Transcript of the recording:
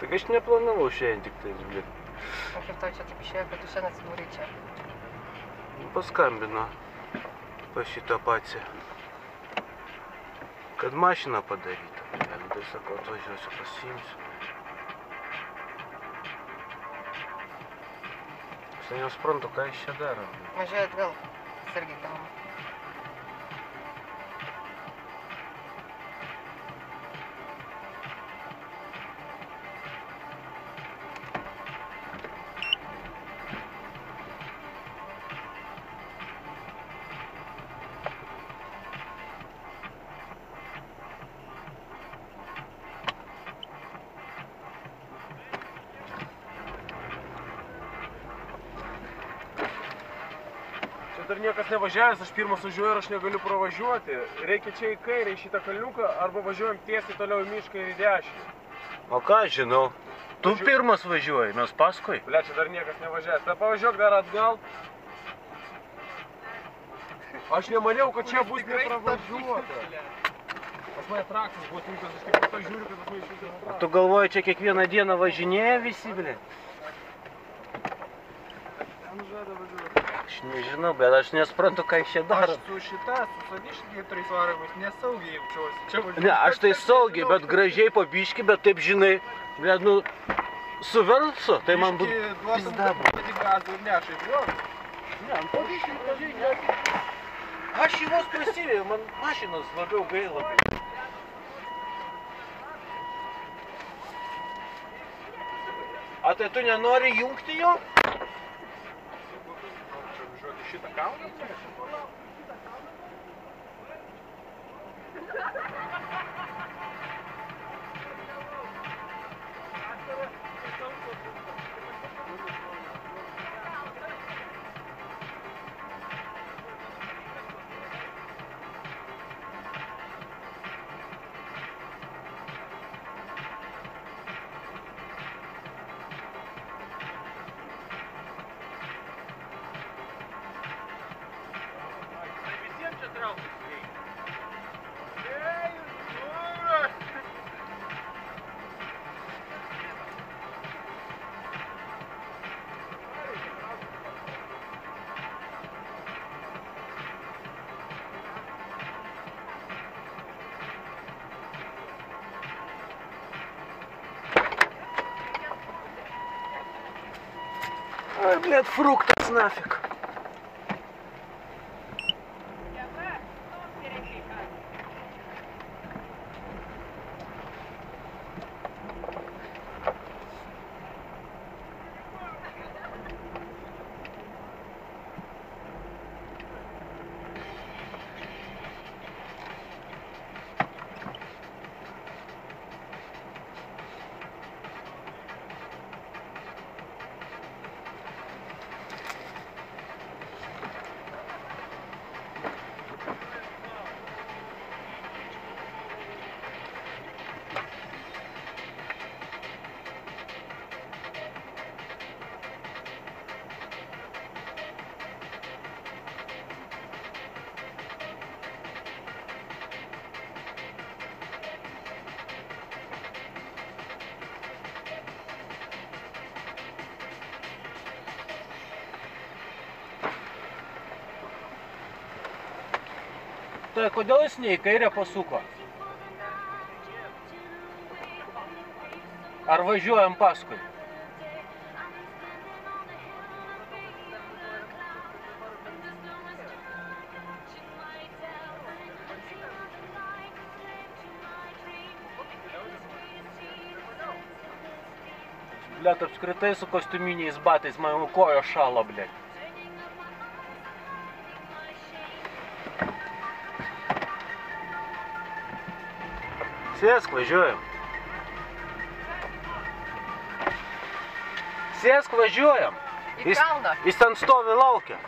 Tak aš neplanavau šiandien tik tais, blėt. O kaip tau čia taip išėjo, kad tu šiandien atsidūrai čia? Paskambino pas šitą paciją, kad mašiną padaryta. Tai sakau, atvažiuosiu, pasiimsiu. Aš nesuprantu, ką jis čia daro. Važiuoja atgal, sargiai tau. Dar niekas nevažiavęs, aš pirmas važiuoju ir aš negaliu pravažiuoti. Reikia čia į kairę, į šitą kalniuką, arba važiuojam tiesiai toliau į mišką ir į dešinę. O ką žinau? Tu pirmas važiuoji, mes paskui. Ble, čia dar niekas nevažiavęs. Tai pavažiuok dar atgal. Aš nemaniau, kad čia bus nepravažiuota. Pas mane traktas buvo tinkas, aš tik to žiūriu, kad pas mane išvis traktas. Tu galvoji, čia kiekvieną dieną važinėja visi, blė? Aš nežinau, bet aš nesprantu, ką jis čia daro. Aš su šita, su saniškiai 3 varomis nesaugiai jaučiuosi. Ne, aš tai saugiai, bet gražiai po biškį, bet taip žinai, blė, nu, suversu, tai man būtų pizda. Ne, po biškį, aš jį vos prasivėjau, man mašinos labiau gaila. A tai tu nenori jungti jo? Šitą kalną? Ой, блядь, фруктов нафиг. Tai kodėl jis ne į kairę pasuko? Ar važiuojam paskui? Blet, apskritai su kostiuminiais batais man kojo šalo, blet. Sėsk, važiuojam. Sėsk, važiuojam. Į kalną. Jis ten stovi laukia.